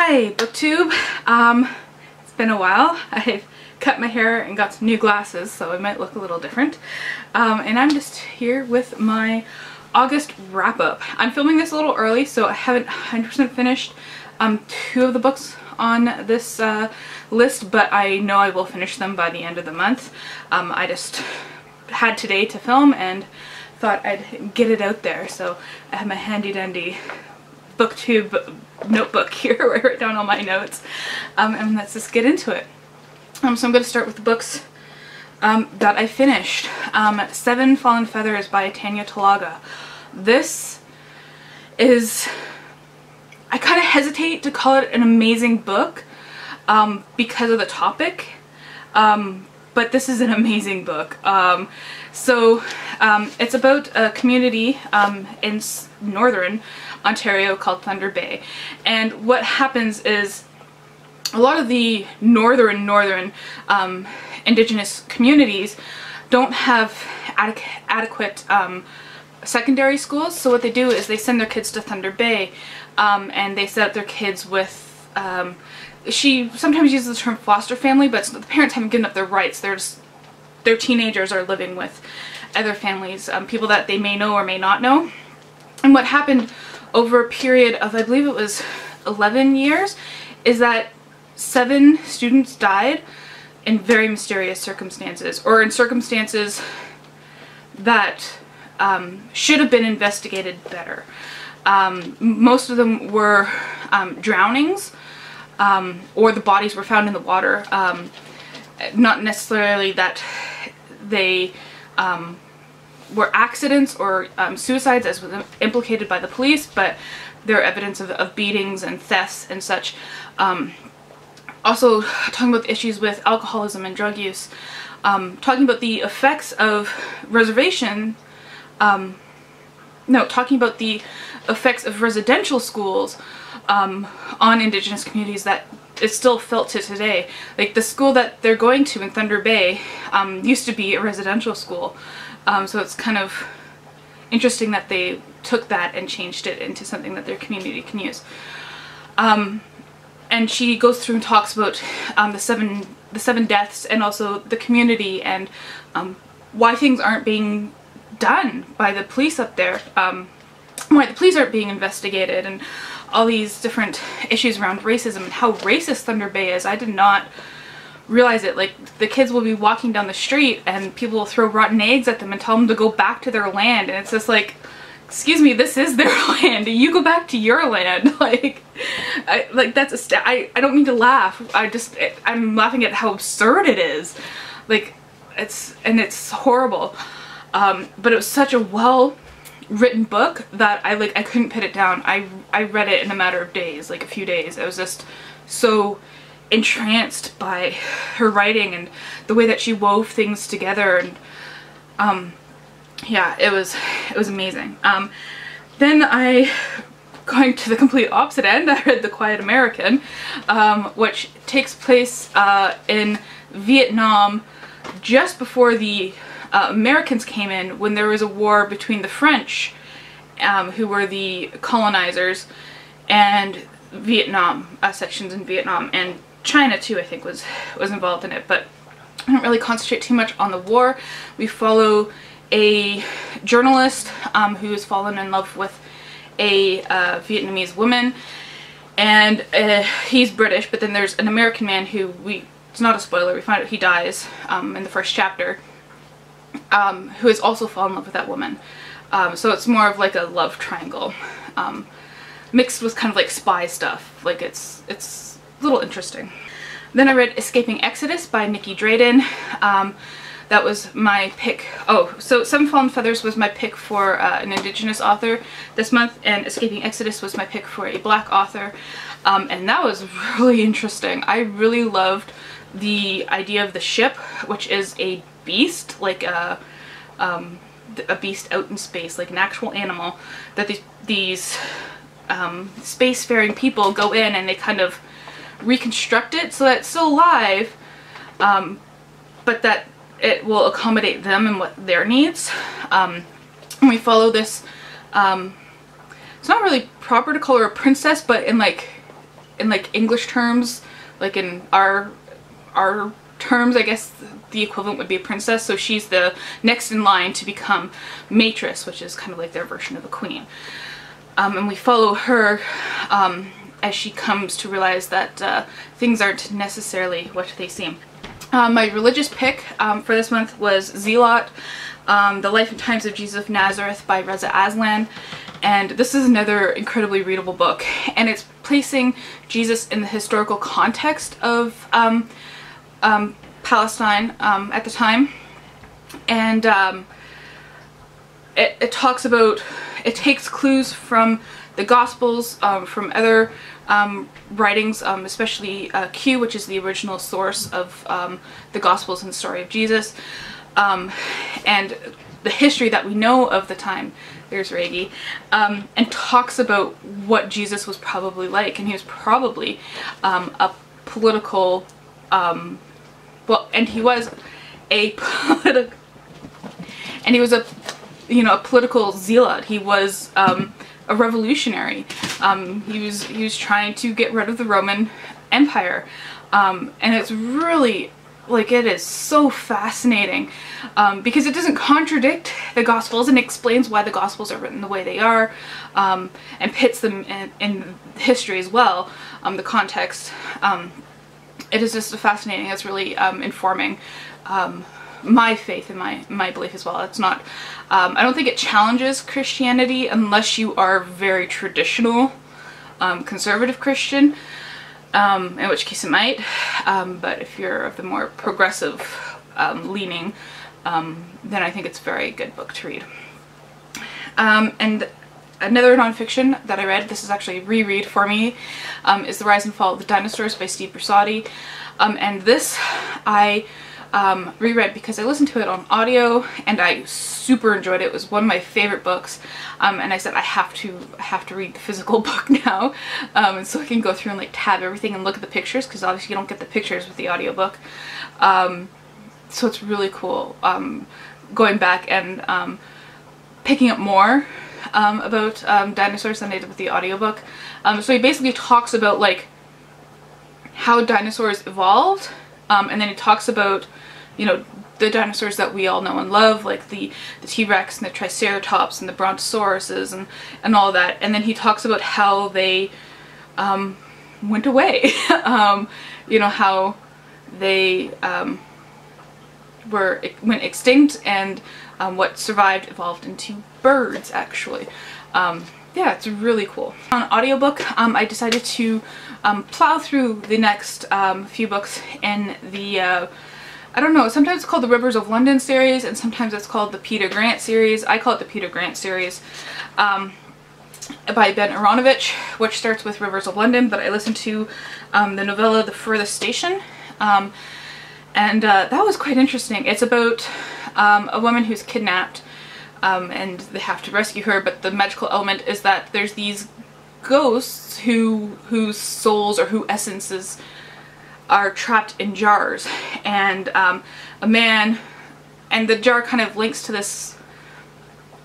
Hi, booktube. It's been a while. I've cut my hair and got some new glasses, so I might look a little different. And I'm just here with my August wrap-up. I'm filming this a little early, so I haven't 100% finished two of the books on this list, but I know I will finish them by the end of the month. I just had today to film and thought I'd get it out there, so I have my handy-dandy booktube notebook here where I write down all my notes, and let's just get into it. So I'm going to start with the books that I finished. Seven Fallen Feathers by Tanya Talaga. This is, I kind of hesitate to call it an amazing book because of the topic, but this is an amazing book. It's about a community in northern Ontario called Thunder Bay, and what happens is a lot of the northern Indigenous communities don't have adequate secondary schools, so what they do is they send their kids to Thunder Bay, and they set up their kids with, she sometimes uses the term foster family, but the parents haven't given up their rights. Their teenagers are living with other families, people that they may know or may not know. And what happened over a period of, I believe it was 11 years, is that 7 students died in very mysterious circumstances, or in circumstances that should have been investigated better. Most of them were drownings, or the bodies were found in the water. Not necessarily that they were accidents or suicides as was implicated by the police, but there are evidence of beatings and thefts and such. Also talking about the issues with alcoholism and drug use, talking about the effects of talking about the effects of residential schools on Indigenous communities that is still felt to today. Like the school that they're going to in Thunder Bay used to be a residential school, so it's kind of interesting that they took that and changed it into something that their community can use. And she goes through and talks about the seven deaths, and also the community, and why things aren't being done by the police up there, why the police aren't being investigated, and all these different issues around racism and how racist Thunder Bay is. I did not realize it. Like, the kids will be walking down the street and people will throw rotten eggs at them and tell them to go back to their land, and it's just like, excuse me, this is their land. You go back to your land. I don't mean to laugh. I'm laughing at how absurd it is. Like, it's horrible. But it was such a well-written book that I couldn't put it down. I read it in a matter of days, like a few days. I was just so entranced by her writing and the way that she wove things together, and yeah, it was amazing. Then going to the complete opposite end, I read The Quiet American, which takes place in Vietnam just before the Americans came in, when there was a war between the French, who were the colonizers, and Vietnam, sections in Vietnam, and China too, I think, was involved in it. But I don't really concentrate too much on the war. We follow a journalist who has fallen in love with a Vietnamese woman, and he's British, but then there's an American man who it's not a spoiler, we find out he dies in the first chapter, who has also fallen in love with that woman. So it's more of like a love triangle, mixed with kind of like spy stuff. Like, it's a little interesting. Then I read Escaping Exodus by Nicky Drayden. That was my pick. Oh, so Seven Fallen Feathers was my pick for an Indigenous author this month, and Escaping Exodus was my pick for a Black author. And that was really interesting. I really loved the idea of the ship, which is a beast, like a beast out in space, like an actual animal, that these spacefaring people go in and they kind of reconstruct it so that it's still alive, but that it will accommodate them and what their needs. And we follow this, it's not really proper to call her a princess, but in like in like English terms, like in our terms, I guess the equivalent would be a princess. So she's the next in line to become matress, which is kind of like their version of a queen. And we follow her as she comes to realize that things aren't necessarily what they seem. My religious pick for this month was Zealot, The Life and Times of Jesus of Nazareth by Reza Aslan. And this is another incredibly readable book, and it's placing Jesus in the historical context of Palestine at the time. And it talks about, it takes clues from the Gospels, from other writings, especially Q, which is the original source of the Gospels and the story of Jesus, and the history that we know of the time. There's Reggie, and talks about what Jesus was probably like, and he was probably a political, well, and he was a a political zealot. He was a revolutionary. He was trying to get rid of the Roman Empire, and it's really, like, it is so fascinating because it doesn't contradict the Gospels, and explains why the Gospels are written the way they are, and pits them in history as well, the context. It is just fascinating. It's really informing my faith and my belief as well. It's not, I don't think it challenges Christianity unless you are very traditional, conservative Christian, in which case it might, but if you're of the more progressive leaning, then I think it's a very good book to read. And another nonfiction that I read, this is actually a reread for me, is The Rise and Fall of the Dinosaurs by Steve Brusatte. And this I reread because I listened to it on audio and I super enjoyed it. It was one of my favorite books, and I said I have to read the physical book now, and so I can go through and like tab everything and look at the pictures, because obviously you don't get the pictures with the audiobook. So it's really cool going back and picking up more about dinosaurs than I did with the audiobook. So he basically talks about like how dinosaurs evolved, and then he talks about, you know, the dinosaurs that we all know and love, like the T-Rex and the Triceratops and the Brontosauruses and all that. And then he talks about how they went away, you know, how they went extinct, and what survived evolved into birds, actually. Yeah, it's really cool. On audiobook, I decided to plow through the next few books in the, I don't know, sometimes it's called the Rivers of London series, and sometimes it's called the Peter Grant series. I call it the Peter Grant series, by Ben Aaronovitch, which starts with Rivers of London, but I listened to the novella The Furthest Station, and that was quite interesting. It's about a woman who's kidnapped, and they have to rescue her, but the magical element is that there's these ghosts whose souls or whose essences are trapped in jars, and a man, and the jar kind of links to this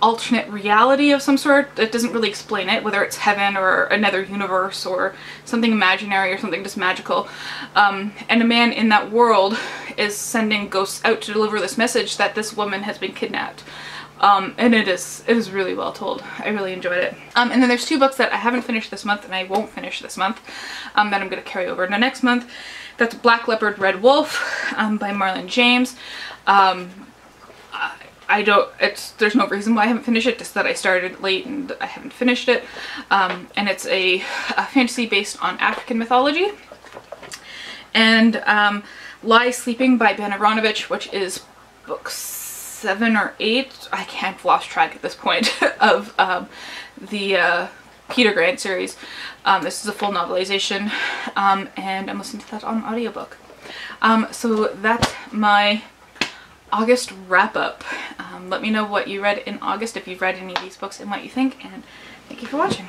alternate reality of some sort. It doesn't really explain it, whether it's heaven or another universe or something imaginary or something just magical, and a man in that world is sending ghosts out to deliver this message that this woman has been kidnapped. And it is really well told. I really enjoyed it. And then there's two books that I haven't finished this month and I won't finish this month, that I'm going to carry over into next month. That's Black Leopard, Red Wolf, by Marlon James. There's no reason why I haven't finished it, just that I started late and I haven't finished it. And it's a fantasy based on African mythology. And Lie Sleeping by Ben Aaronovitch, which is book 7 or 8, I can't, lost track at this point, of the Peter Grant series. This is a full novelization, and I'm listening to that on audiobook. So that's my August wrap-up. Let me know what you read in August, if you've read any of these books, and what you think, and thank you for watching.